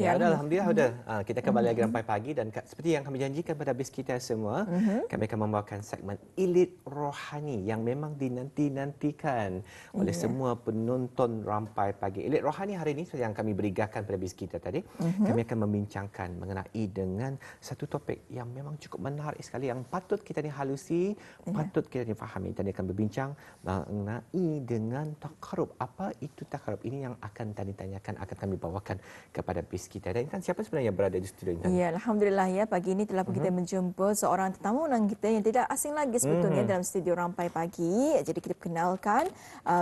Ya, siang. Alhamdulillah sudah. Kita kembali lagi Rampai Pagi dan seperti yang kami janjikan pada habis kita semua, kami akan membawakan segmen Elite Rohani yang memang dinanti-nantikan oleh semua penonton Rampai Pagi. Elite Rohani hari ini seperti yang kami berigakan pada habis kita tadi, kami akan membincangkan mengenai dengan satu topik yang memang cukup menarik sekali yang patut kita ni halusi, patut kita ni fahami. Tadi akan berbincang mengenai dengan takarub. Apa itu takarub? Ini yang akan tadi tanyakan, akan kami bawakan kepada bis kita. Dan Intan, siapa sebenarnya berada di studio Intan? Ya, Alhamdulillah ya, pagi ini telah pun kita menjumpa seorang tetamu undang kita yang tidak asing lagi sebetulnya dalam studio Rampai Pagi. Jadi kita kenalkan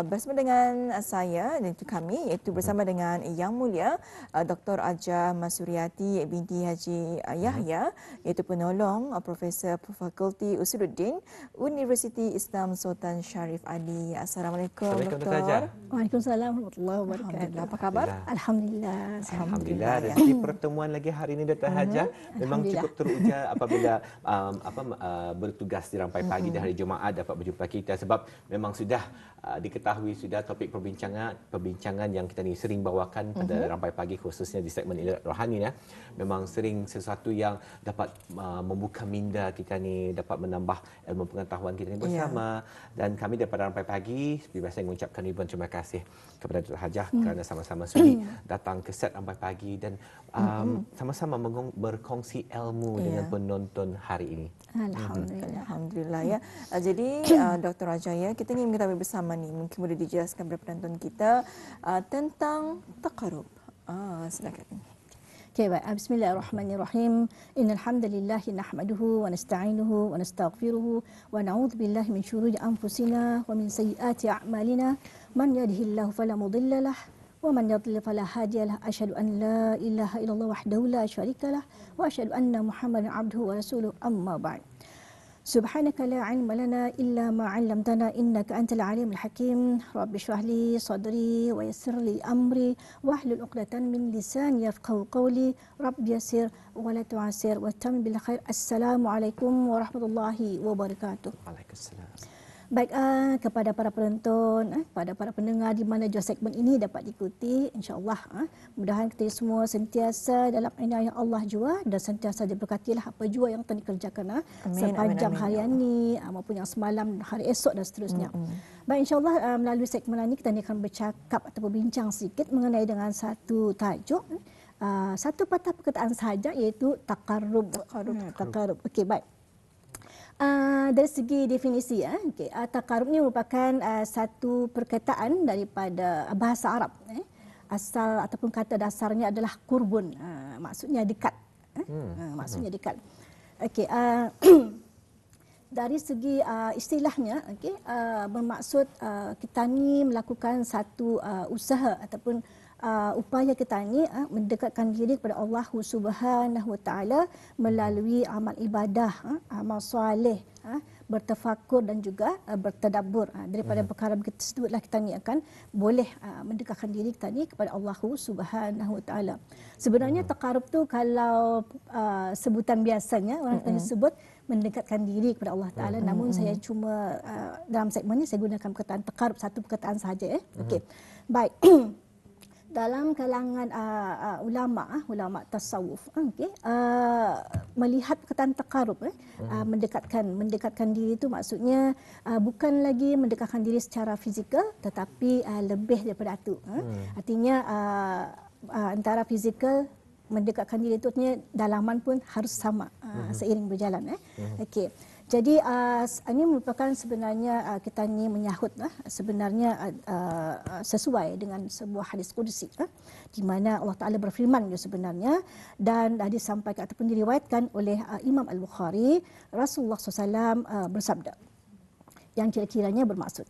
bersama dengan saya dan itu kami, iaitu bersama dengan Yang Mulia Dr. Ajah Masuryati binti Haji Yahya, iaitu penolong Profesor Fakulti Usuluddin Universiti Islam Sultan Syarif Ali. Assalamualaikum Assalamualaikum, Dr. Ajah. Waalaikumsalam warahmatullahi wabarakatuh. Alhamdulillah, apa khabar? Alhamdulillah. Alhamdulillah. Rezeki pertemuan lagi hari ini Dr. Hajah memang cukup teruja apabila bertugas di Rampai Pagi di hari Jumaat dapat berjumpa kita, sebab memang sudah diketahui sudah topik perbincangan yang kita ni sering bawakan pada Rampai Pagi, khususnya di segmen Elite Rohani ya. Memang sering sesuatu yang dapat membuka minda kita ni, dapat menambah ilmu pengetahuan kita ni bersama. Dan kami daripada Rampai Pagi seperti biasa mengucapkan ribuan terima kasih kepada Dr. Hajah kerana sama-sama sudi datang ke set Rampai Pagi dan sama-sama berkongsi ilmu dengan penonton hari ini. Alhamdulillah ya. Jadi Dr. Ajaya, kita ingin mengetahui bersama ni, mungkin boleh dijelaskan kepada penonton kita tentang takarub. Silakan. Okay, baik. Bismillahirrahmanirrahim. Innal hamdalillah nahmaduhu wa nasta'inuhu wa nastaghfiruhu wa na'udzu billahi min shururi anfusina wa min sayyiati a'malina. Man yahdihillahu fala mudilla lahu wa man yudlil fala hadiya lahu. Asyhadu an la ilaha illallah wahdahu la syarika lahu wa asyhadu anna Muhammadan abduhu wa rasuluhu, amma ba'd. Subhanaka la ilma lana illa ma 'allamtana innaka antal alimul hakim. Rabbi shrah li sadri wa yassir li amri wahlul 'uqdatan min lisani yafqahu qawli. Rabbi yassir wa la tu'assir wa tamim bil khair. Assalamualaikum warahmatullahi wabarakatuh. Waalaikumsalam. Baik, kepada para penonton, pada para pendengar di mana jua segmen ini dapat diikuti, insya-Allah mudah-mudahan kita semua sentiasa dalam inayah Allah jua dan sentiasa diberkatilah apa jua yang telah dikerjakan sepanjang harian ini maupun yang semalam, hari esok dan seterusnya. Baik, insya-Allah melalui segmen ini kita akan bercakap atau berbincang sedikit mengenai dengan satu tajuk, satu patah perkataan sahaja, iaitu takarrub. Takarrub. Okey, baik. Dari segi definisi, takarub ini merupakan satu perkataan daripada bahasa Arab. Asal ataupun kata dasarnya adalah kurbun, maksudnya dekat. Maksudnya dekat. Okey, dari segi istilahnya, bermaksud kita ni melakukan satu usaha ataupun upaya kita ni mendekatkan diri kepada Allah Subhanahu Wa Taala melalui amal ibadah, amal soleh, bertafakur dan juga bertadabbur. Daripada perkara tersebutlah kita ni akan boleh mendekatkan diri kita ni kepada Allah Subhanahu Wa Taala. Sebenarnya takarub tu kalau sebutan biasanya orang akan sebut mendekatkan diri kepada Allah Taala, namun saya cuma dalam segmen ni saya gunakan perkataan takarub, satu perkataan sahaja. Okey. Baik. Dalam kalangan ulama tasawuf, melihat perkataan takarub, mendekatkan diri itu maksudnya bukan lagi mendekatkan diri secara fizikal, tetapi lebih daripada itu. Artinya antara fizikal mendekatkan diri itu artinya dalaman pun harus sama seiring berjalan. Okey. Jadi ini merupakan sebenarnya kita ni menyahut sebenarnya sesuai dengan sebuah hadis qudsi di mana Allah Taala berfirman sebenarnya, dan disampaikan ataupun diriwayatkan oleh Imam Al-Bukhari, Rasulullah SAW bersabda yang kira-kiranya bermaksud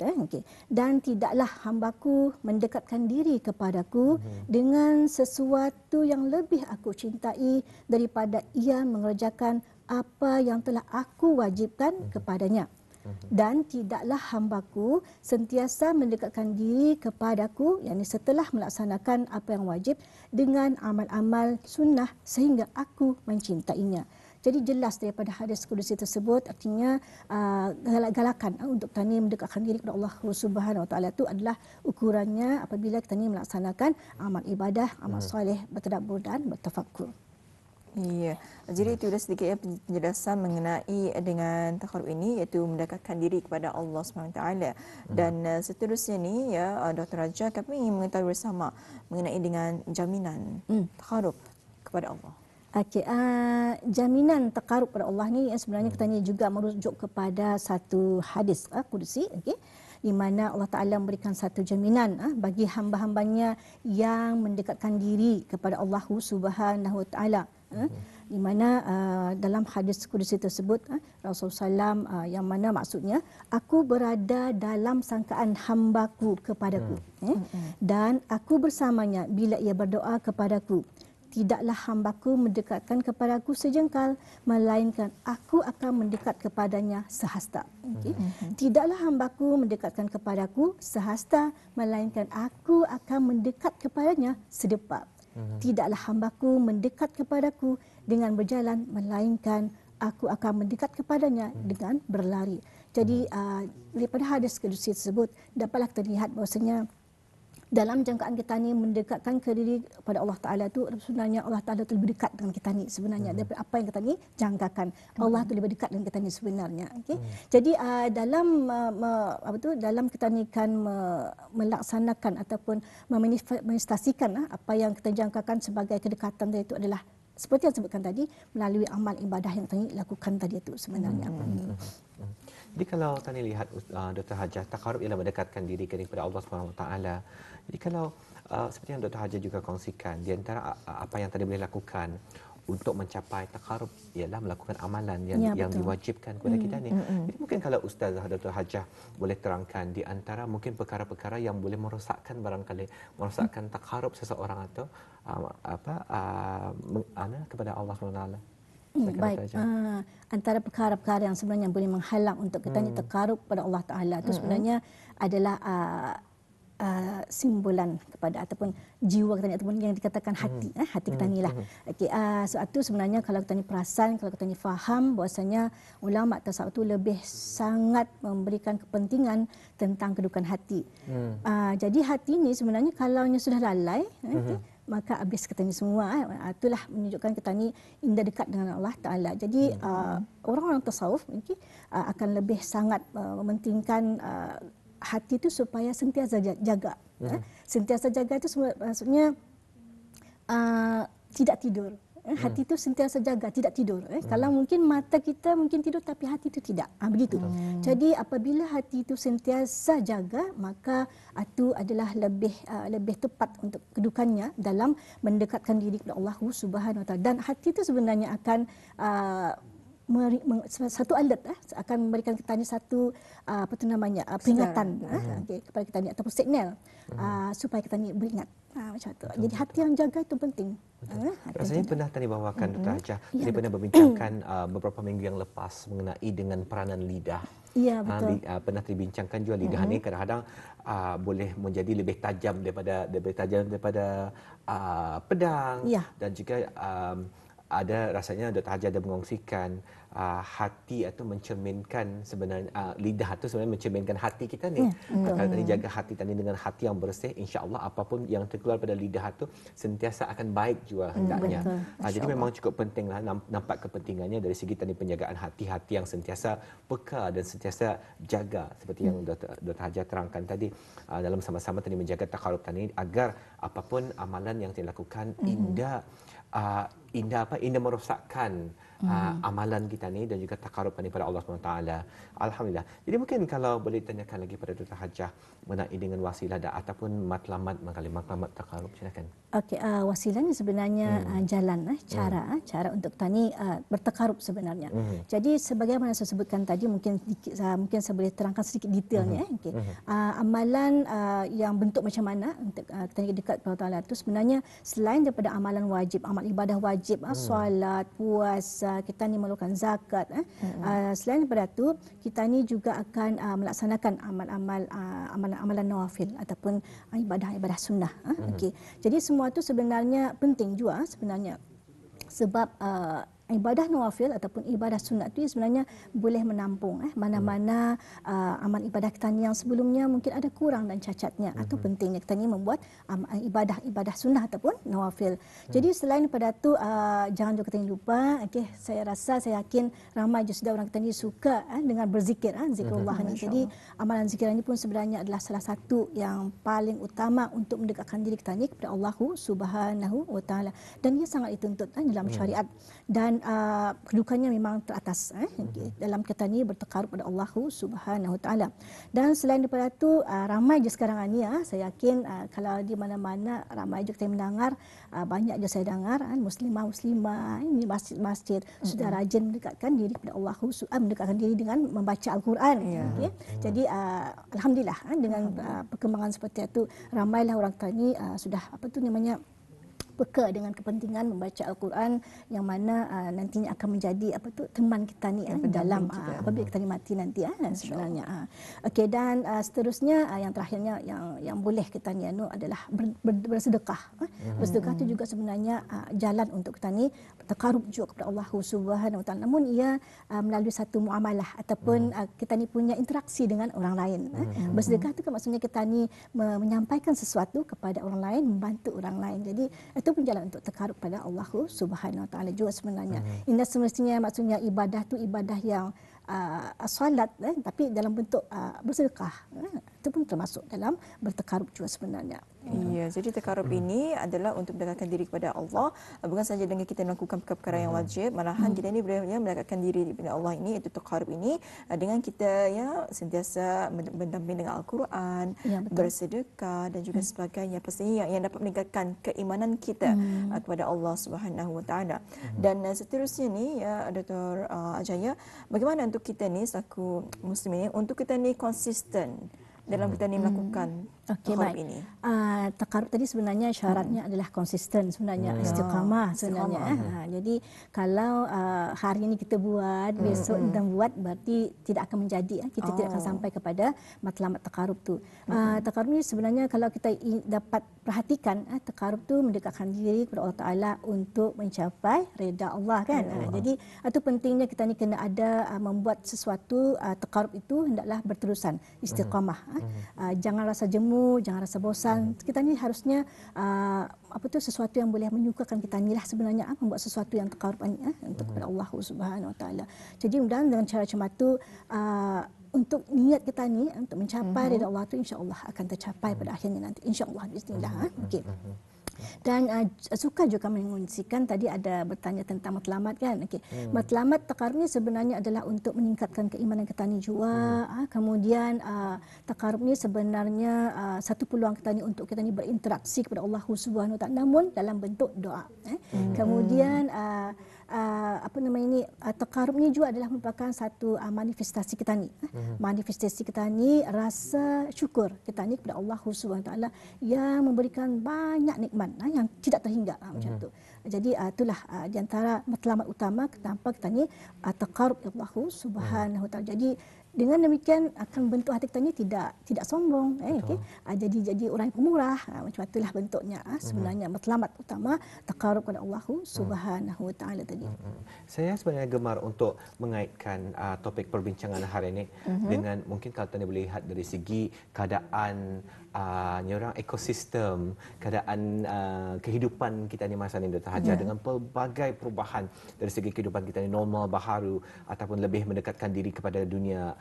dan tidaklah hambaku mendekatkan diri kepadaku dengan sesuatu yang lebih aku cintai daripada ia mengerjakan apa yang telah aku wajibkan kepadanya, dan tidaklah hambaku sentiasa mendekatkan diri kepadaku, yakni setelah melaksanakan apa yang wajib, dengan amal-amal sunnah sehingga aku mencintainya. Jadi jelas daripada hadis kudusi tersebut, artinya galakan untuk kita ni mendekatkan diri kepada Allah Subhanahu Wa Taala itu adalah ukurannya apabila kita ni melaksanakan amal ibadah, amal soleh, bertadabbur dan bertafakkur. Ya, jadi itu sudah sedikit ya penjelasan mengenai dengan takarub ini, iaitu mendekatkan diri kepada Allah SWT. Dan seterusnya ni ya Dr. Raja, kami ingin mengetahui bersama mengenai dengan jaminan takarub kepada Allah. Okey, jaminan takarub kepada Allah ni sebenarnya kita ni juga merujuk kepada satu hadis kudusi, okey, di mana Allah Ta'ala memberikan satu jaminan bagi hamba-hambanya yang mendekatkan diri kepada Allah Subhanahu Wa Ta'ala. Di mana dalam hadis kudusi tersebut Rasulullah SAW yang mana maksudnya, aku berada dalam sangkaan hambaku kepadaku, dan aku bersamanya bila ia berdoa kepadaku. Tidaklah hambaku mendekatkan kepadaku sejengkal, melainkan aku akan mendekat kepadanya sehasta. Okay? Tidaklah hambaku mendekatkan kepadaku sehasta, melainkan aku akan mendekat kepadanya sedepak. Tidaklah hambaku mendekat kepadaku dengan berjalan, melainkan aku akan mendekat kepadanya dengan berlari. Jadi daripada hadis kudusi tersebut dapatlah kita lihat bahawasanya dalam jangkaan kita ni mendekatkan ke diri kepada Allah Ta'ala tu, sebenarnya Allah Ta'ala tu lebih dekat dengan kita ni sebenarnya daripada apa yang kita ni jangkakan. Allah tu lebih dekat dengan kita ni sebenarnya. Okay? Jadi dalam dalam kita ni kan melaksanakan ataupun memanifestasikan apa yang kita jangkakan sebagai kedekatan itu adalah seperti yang disebutkan tadi, melalui amal ibadah yang kita ni lakukan tadi itu sebenarnya. Jadi kalau tadi lihat Dr. Hajah, takarub ialah mendekatkan diri kepada Allah SWT. Jadi kalau seperti yang Dr. Hajah juga kongsikan, di antara apa yang tadi boleh lakukan untuk mencapai takarub ialah melakukan amalan yang diwajibkan kepada kita ni. Jadi mungkin kalau Ustazah Dr. Hajah boleh terangkan di antara mungkin perkara-perkara yang boleh merosakkan barangkali merosakkan takarub seseorang atau kepada Allah SWT. Baik, antara perkara-perkara yang sebenarnya boleh menghalang untuk kita ni takarub pada Allah Ta'ala itu sebenarnya adalah simbolan kepada ataupun jiwa kita ni, ataupun yang dikatakan hati, hati kita ni lah. Okay, sebab tu sebenarnya kalau kita ni perasan, kalau kita ni faham bahwasanya ulama tasawuf tu lebih sangat memberikan kepentingan tentang kedudukan hati. Jadi hati ni sebenarnya kalau sudah lalai, maka habis kita ni semua. Itulah menunjukkan kita ni indah dekat dengan Allah Ta'ala. Jadi orang-orang tasawuf akan lebih sangat mementingkan hati itu supaya sentiasa jaga. Sentiasa jaga itu maksudnya tidak tidur. Hati itu sentiasa jaga, tidak tidur. Kalau mungkin mata kita mungkin tidur tapi hati itu tidak. Begitu. Jadi apabila hati itu sentiasa jaga, maka itu adalah lebih tepat untuk kedudukannya dalam mendekatkan diri kepada Allah Subhanahu Wa Taala. Dan hati itu sebenarnya akan satu alat akan memberikan kita ni satu peringatan kepada kita ni ataupun signal supaya kita ni beringat macam tu. Jadi hati yang jaga itu penting. Rasanya pernah tadi bawakan Dr. Hajah, tadi pernah membincangkan beberapa minggu yang lepas mengenai dengan peranan lidah. Ya, betul. Pernah dibincangkan juga lidah ni kadang-kadang boleh menjadi lebih tajam daripada pedang, dan juga ada rasanya Dr. Hajah ada mengongsikan hati atau mencerminkan sebenarnya lidah itu sebenarnya mencerminkan hati kita ni. Kalau tadi jaga hati tadi dengan hati yang bersih, insya-Allah apapun yang terkeluar pada lidah itu sentiasa akan baik juga hendaknya. Jadi memang cukup pentinglah nampak kepentingannya dari segi tadi penjagaan hati yang sentiasa peka dan sentiasa jaga seperti yang Dr. Hajah terangkan tadi dalam sama-sama tadi menjaga takarub tadi agar apapun amalan yang dilakukan indah merosakkan amalan kita ni dan juga takarub ni pada Allah SWT. Alhamdulillah. Jadi mungkin kalau boleh tanyakan lagi pada Dr. Hajah mengenai dengan wasilah ataupun matlamat takarub, silakan. Okey, wasilah ni sebenarnya jalan, cara untuk kita ni bertakarub sebenarnya. Jadi sebagaimana saya sebutkan tadi, mungkin saya boleh terangkan sedikit detailnya. Amalan yang bentuk macam mana untuk kita ni dekat kepada Allah itu sebenarnya selain daripada amalan wajib, amal ibadah wajib, solat, puasa, kita ni memerlukan zakat. Selain daripada itu, kita ni juga akan melaksanakan amalan nawafil ataupun ibadah-ibadah sunnah. Okey. Jadi semua itu sebenarnya penting juga sebenarnya. Sebab ibadah nawafil ataupun ibadah sunat itu sebenarnya boleh menampung mana-mana amal ibadah kita ni yang sebelumnya mungkin ada kurang dan cacatnya atau pentingnya kita ni membuat ibadah sunnah ataupun nawafil. Jadi selain daripada tu jangan juga kita ni lupa, saya rasa, saya yakin ramai juga sudah orang kita ni suka dengan berzikir, zikrullah ni. Jadi amalan zikir ini pun sebenarnya adalah salah satu yang paling utama untuk mendekatkan diri kita ni kepada Allah Subhanahu wa taala, dan ia sangat dituntut dalam syariat, dan kedudukannya memang teratas dalam kita ni bertakarub pada Allah Subhanahu wa taala. Dan selain daripada itu ramai je sekarang ni saya yakin kalau di mana-mana ramai je kita mendengar, banyak je saya dengar muslimah ini masjid-masjid sudah rajin mendekatkan diri kepada Allah, mendekatkan diri dengan membaca Al-Quran. Jadi alhamdulillah dengan perkembangan seperti itu, ramailah orang kita ni sudah peka dengan kepentingan membaca Al-Quran yang mana nantinya akan menjadi teman kita ni dalam apabila kita ni mati nanti sebenarnya. Okey, dan seterusnya yang terakhirnya yang boleh kita ni adalah bersedekah. Bersedekah itu juga sebenarnya jalan untuk kita ni takarub juga kepada Allah Subhanahu wa taala, namun ia melalui satu muamalah ataupun kita ni punya interaksi dengan orang lain. Bersedekah itu kan maksudnya kita ni menyampaikan sesuatu kepada orang lain, membantu orang lain. Jadi itu pun jalan untuk takarub pada Allah Subhanahu wa taala juga sebenarnya. Ini semestinya maksudnya ibadah tu ibadah yang solat tapi dalam bentuk bersedekah. Itu pun termasuk dalam bertakarub juga sebenarnya. Ya, jadi takarub ini adalah untuk mendekatkan diri kepada Allah, bukan saja dengan kita melakukan perkara-perkara yang wajib, malahan kita ini boleh mendekatkan diri kepada Allah ini, itu takarub ini dengan kita sentiasa mendamping dengan Al-Quran, bersedekah dan juga sebagainya. Pastinya yang dapat meningkatkan keimanan kita kepada Allah Subhanahu wa taala. Dan seterusnya ni Dr. Ajaya, bagaimana untuk kita ni selaku muslimin untuk kita ni konsisten dalam kita ni melakukan takarub ini? Takarub tadi sebenarnya syaratnya adalah konsisten sebenarnya, istiqamah sebenarnya. Jadi kalau hari ini kita buat, besok kita buat, berarti tidak akan menjadi, kita tidak akan sampai kepada matlamat takarub tu. Takarub ni sebenarnya kalau kita dapat perhatikan, takarub tu mendekatkan diri kepada Allah Taala untuk mencapai redha Allah kan. Jadi itu pentingnya kita ni kena ada membuat sesuatu, takarub itu hendaklah berterusan, istiqamah. Jangan rasa jemu, jangan rasa bosan. Kita ni harusnya sesuatu yang boleh menyukakan kita ni lah sebenarnya, membuat sesuatu yang takarub untuk kepada Allah Subhanahu wa taala. Jadi mudah-mudahan dengan cara macam itu untuk niat kita ni untuk mencapai redha Allah tu insya-Allah akan tercapai pada akhirnya nanti insya-Allah bismillah. Okey. Dan suka juga mengungsikan tadi ada bertanya tentang matlamat kan. Okey. Matlamat takarub ni sebenarnya adalah untuk meningkatkan keimanan kita ni juga. Kemudian takarub ni sebenarnya satu peluang kita ni untuk kita ni berinteraksi kepada Allah Subhanahu wa taala namun dalam bentuk doa. Kemudian takarub ni juga adalah merupakan satu manifestasi kita ni. Manifestasi kita ni rasa syukur kita ni kepada Allah Subhanahu wa taala yang memberikan banyak nikmat yang tidak terhingga macam tu. Jadi itulah di antara matlamat utama kenapa kita ni takarub Allah Subhanahu wa taala. Jadi dengan demikian akan bentuk hati kita ni tidak sombong, jadi orang yang pemurah, macam itulah bentuknya sebenarnya matlamat utama takarub kepada Allah Subhanahu wa taala tadi. Saya sebenarnya gemar untuk mengaitkan topik perbincangan hari ini dengan mungkin kalau tadi boleh lihat dari segi keadaan orang ekosistem, keadaan kehidupan kita ni masa ni Dr. Hajar dengan pelbagai perubahan dari segi kehidupan kita ni, normal baharu ataupun lebih mendekatkan diri kepada dunia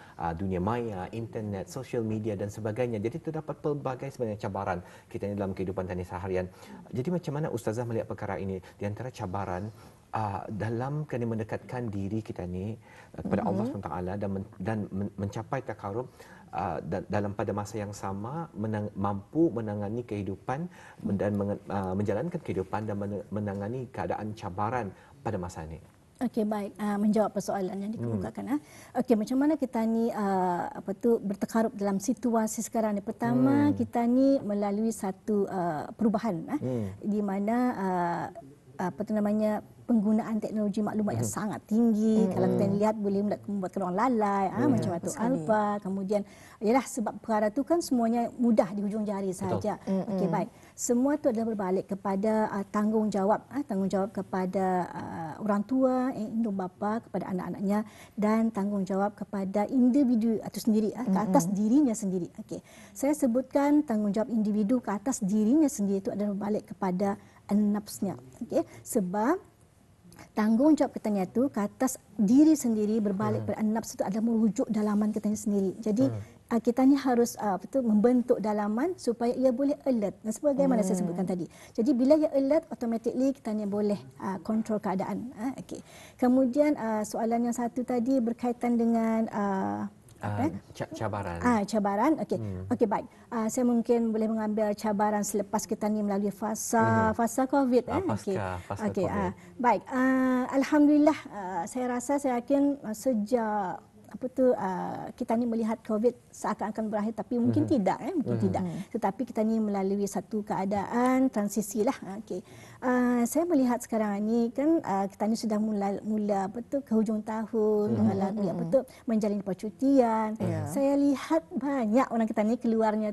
maya, internet, social media dan sebagainya. Jadi terdapat pelbagai sebenarnya cabaran kita ni dalam kehidupan kita ni seharian. Jadi macam mana Ustazah melihat perkara ini? Di antara cabaran dalam kena mendekatkan diri kita ni kepada Allah SWT dan mencapai takarub dalam pada masa yang sama mampu menangani kehidupan dan menjalankan kehidupan dan menangani keadaan cabaran pada masa ini. Okey, baik. Menjawab persoalan yang dikemukakan. Okey, macam mana kita ni bertakarub dalam situasi sekarang ni? Pertama, kita ni melalui satu perubahan di mana penggunaan teknologi maklumat yang sangat tinggi. Kalau kita lihat boleh membuatkan orang lalai, macam Atuk Alfa. Kemudian ialah sebab perkara tu kan semuanya mudah di hujung jari saja. Okey, baik. Semua tu adalah berbalik kepada tanggungjawab kepada orang tua, ibu bapa, kepada anak-anaknya, dan tanggungjawab kepada individu itu sendiri, ke atas dirinya sendiri. Okey. Saya sebutkan tanggungjawab individu ke atas dirinya sendiri itu adalah berbalik kepada nafsnya. Okey. Sebab tanggungjawab kita ni itu ke atas diri sendiri berbalik pada nafs itu adalah merujuk dalaman kita sendiri. Jadi kita ni harus membentuk dalaman supaya ia boleh alert. Sebagaimana saya sebutkan tadi. Jadi bila ia alert, automatically kita ni boleh kontrol keadaan. Okey. Kemudian soalan yang satu tadi berkaitan dengan cabaran. Cabaran. Okey. Okey, baik. Saya mungkin boleh mengambil cabaran selepas kita ni melalui fasa COVID. Fasa Okey. COVID. Baik. Alhamdulillah, saya yakin sejak kita ni melihat COVID seakan-akan berakhir, tapi mungkin tidak, mungkin tidak. Tetapi kita ni melalui satu keadaan transisi lah. Okey. Saya melihat sekarang ni kan kita ni sudah mula ke hujung tahun, mengalami menjalani percutian. Saya lihat banyak orang kita ni keluarnya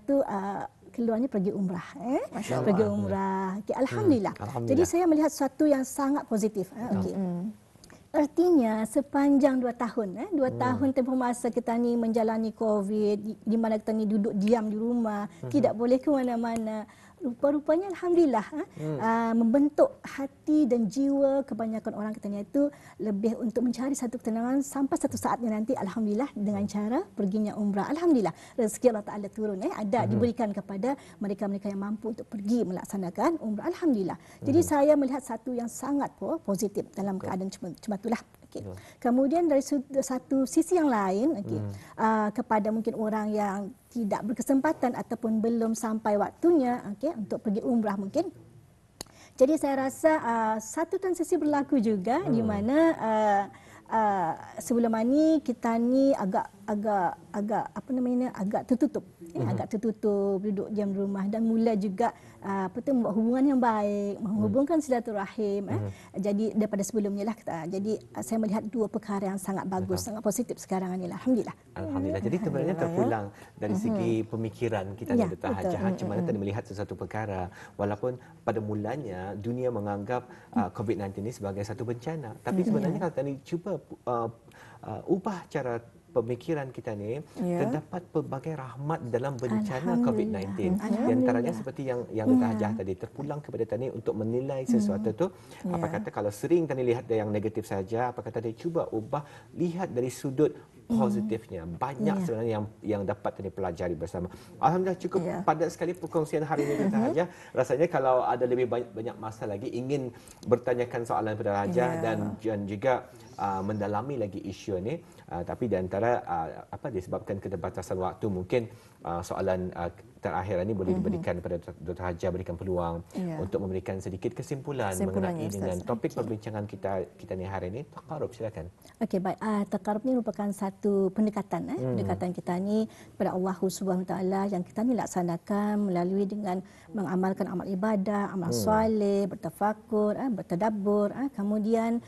pergi umrah, pergi umrah. Okay, Alhamdulillah. Jadi saya melihat sesuatu yang sangat positif. Okay. Artinya sepanjang 2 tahun, 2 tahun tempoh masa kita ni menjalani COVID, di mana kita ni duduk diam di rumah, tidak boleh ke mana-mana. Rupa-rupanya Alhamdulillah membentuk hati dan jiwa kebanyakan orang kita ni itu lebih untuk mencari satu ketenangan sampai satu saatnya nanti Alhamdulillah dengan cara perginya umrah. Alhamdulillah rezeki Allah Ta'ala turun, ada diberikan kepada mereka-mereka yang mampu untuk pergi melaksanakan umrah. Alhamdulillah. Jadi saya melihat satu yang sangat positif dalam keadaan macam itulah. Okay. Kemudian dari satu sisi yang lain, kepada mungkin orang yang tidak berkesempatan ataupun belum sampai waktunya untuk pergi umrah mungkin. Jadi saya rasa satu transisi berlaku juga di mana sebelum ini kita ni agak tertutup. Agak tertutup, duduk diam di rumah dan mula juga membuat hubungan yang baik, menghubungkan silaturahim. Jadi daripada sebelumnya lah. Jadi saya melihat dua perkara yang sangat bagus, sangat positif sekarang ini. Alhamdulillah. Alhamdulillah. Jadi sebenarnya terpulang dari segi pemikiran kita ni Dr. Hajah, macam mana tadi melihat sesuatu perkara, walaupun pada mulanya dunia menganggap COVID-19 ini sebagai satu bencana, tapi sebenarnya kalau tadi cuba ubah cara pemikiran kita ni, terdapat pelbagai rahmat dalam bencana COVID-19. Di antaranya seperti yang Dr. Hajah tadi, terpulang kepada tadi untuk menilai sesuatu tu. Apa kata kalau sering tadi lihat yang negatif saja, apa kata dia cuba ubah, lihat dari sudut positifnya. Banyak sebenarnya yang dapat tadi pelajari bersama. Alhamdulillah cukup padat sekali perkongsian hari ini Dr. Hajah. Rasanya kalau ada lebih banyak masa lagi ingin bertanyakan soalan kepada Hajah dan juga mendalami lagi isu ini, tapi di antara disebabkan keterbatasan waktu, mungkin soalan terakhir ini boleh diberikan kepada Dr. Hajah, berikan peluang untuk memberikan sedikit kesimpulan mengenai dengan topik perbincangan kita ni hari ini. Taqarrub, silakan. Okey, baik. Taqarrub ni merupakan satu pendekatan, pendekatan kita ni kepada Allah Subhanahu Taala yang kita ni laksanakan melalui dengan mengamalkan amal ibadah, amal soleh, bertafakur, bertadabbur. Kemudian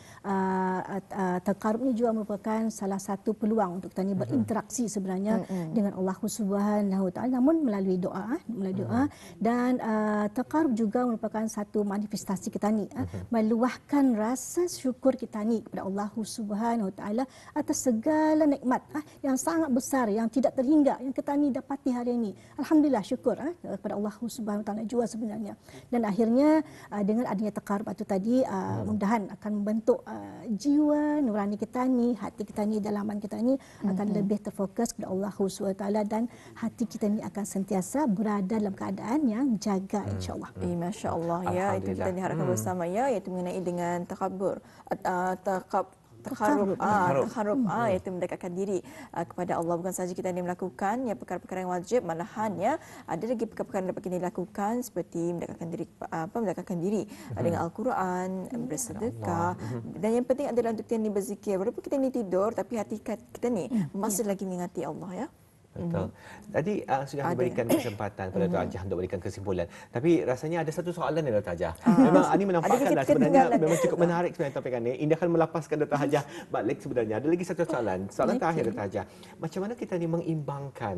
taqarrub ni juga merupakan salah satu peluang untuk kita ni berinteraksi sebenarnya dengan Allah Subhanahu Taala, namun melalui doa, dan taqarrub juga merupakan satu manifestasi kita ni, meluahkan rasa syukur kita ni kepada Allah Subhanahu Taala atas segala nikmat yang sangat besar yang tidak terhingga yang kita ni dapati hari ini. Alhamdulillah, syukur kepada Allah Subhanahu Taala juga sebenarnya. Dan akhirnya dengan adanya taqarrub itu tadi, mudah-mudahan akan membentuk jiwa nurani kita ni, hati kita ni, dalaman kita ni akan lebih terfokus kepada Allah Subhanahu Taala, dan hati kita ni akan sentiasa berada dalam keadaan yang jaga, insya-Allah. Masya Allah, ya, itu kita diharapkan bersama, iaitu mengenai dengan takabur, takharub, iaitu mendekatkan diri kepada Allah. Bukan sahaja kita ini melakukan perkara-perkara yang wajib, malahan ada lagi perkara-perkara yang dapat kita lakukan seperti mendekatkan diri dengan Al-Quran, bersedekah, dan yang penting adalah untuk kita ini berzikir. Walaupun kita ini tidur, tapi hati kita ni masih lagi mengingati Allah, Betul. Tadi sudah diberikan kesempatan kepada Dr. Hajah untuk berikan kesimpulan. Tapi rasanya ada satu soalan ni Dr. Hajah. Memang ini menampakkanlah sebenarnya memang cukup menarik sebenarnya topik ini. Ini akan melapaskan Dr. Hajah balik sebenarnya. Ada lagi satu soalan. Soalan terakhir Dr. Hajah. Macam mana kita ni mengimbangkan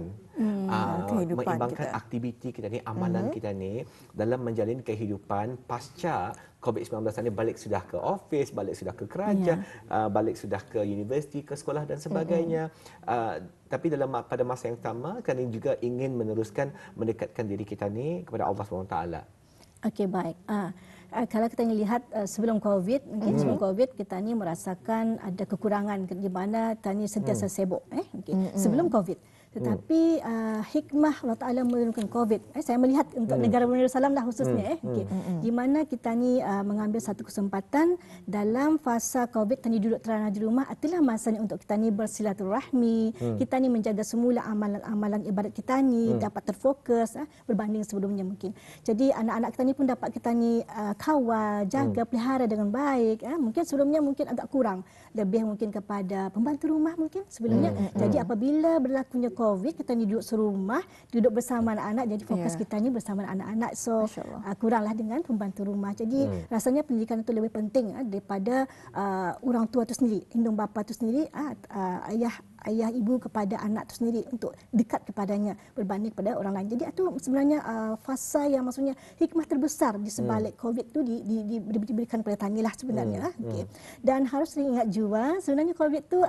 kehidupan aktiviti kita ni, amalan kita ni dalam menjalin kehidupan pasca COVID-19 ni, balik sudah ke office, balik sudah ke kerja, balik sudah ke universiti, ke sekolah dan sebagainya. Tapi pada masa yang sama, kami juga ingin meneruskan mendekatkan diri kita ni kepada Allah SWT. Okey, baik. Kalau kita lihat sebelum COVID, mungkin sebelum COVID kita ni merasakan ada kekurangan di mana kita ni sentiasa sibuk. Sebelum COVID. Tetapi hikmah Allah Ta'ala menurunkan COVID. Saya melihat untuk negara Brunei Darussalam lah khususnya. Di mana kita ni mengambil satu kesempatan dalam fasa COVID, kita ni duduk terana di rumah, itulah masanya untuk kita ni bersilaturahmi, kita ni menjaga semula amalan-amalan ibadat kita ni dapat terfokus berbanding sebelumnya mungkin. Jadi anak-anak kita ni pun dapat kita ni kawal, jaga, pelihara dengan baik. Mungkin sebelumnya mungkin agak kurang, lebih mungkin kepada pembantu rumah mungkin sebelumnya. Jadi apabila berlakunya COVID, kita ni duduk serumah, duduk bersama anak-anak, jadi fokus kita ni bersama anak-anak. So kuranglah dengan pembantu rumah. Jadi rasanya pendidikan itu lebih penting daripada orang tua itu sendiri, indung bapa itu sendiri, ayah ibu kepada anak itu sendiri untuk dekat kepadanya berbanding kepada orang lain. Jadi itu sebenarnya fasa yang maksudnya hikmah terbesar di sebalik COVID itu diberikan kepada tanilah sebenarnya. Dan harus diingat juga sebenarnya COVID itu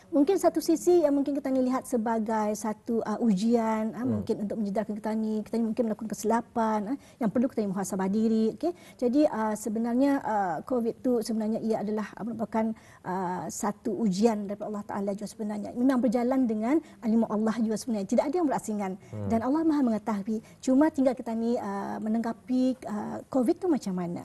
mungkin satu sisi yang mungkin kita ni lihat sebagai satu ujian mungkin untuk menjedarkan kita ni mungkin melakukan kesilapan yang perlu kita muhasabah diri. Jadi sebenarnya COVID tu sebenarnya ia adalah merupakan satu ujian daripada Allah Taala juga sebenarnya. Memang berjalan dengan ilmu Allah juga sebenarnya. Tidak ada yang berasingan dan Allah Maha mengetahui. Cuma tinggal kita ni menanggapi COVID tu macam mana.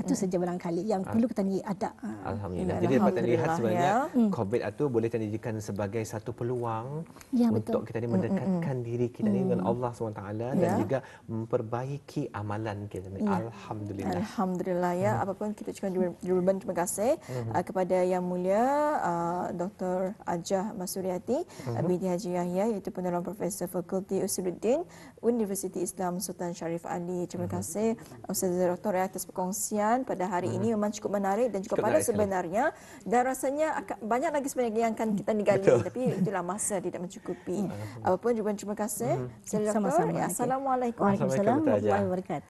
Itu saja barangkali yang perlu kita ni ada. Alhamdulillah. Jadi dapat lihat sebenarnya COVID itu boleh kita jadikan sebagai satu peluang untuk kita ni mendekatkan diri kita ni dengan Allah SWT dan juga memperbaiki amalan kita ni. Alhamdulillah. Alhamdulillah ya. Apapun kita ucapkan terima kasih kepada Yang Mulia Dr. Hajah Masuryati binti Haji Yahya, iaitu penolong Profesor Fakulti Usuluddin Universiti Islam Sultan Sharif Ali. Terima kasih Ustazah Dr. atas perkongsian pada hari ini. Memang cukup menarik dan cukup padat sebenarnya, dan rasanya banyak lagi sebenarnya yang akan kita gali, tapi itulah masa tidak mencukupi. Apapun juga terima kasih. Assalamualaikum warahmatullahi wabarakatuh.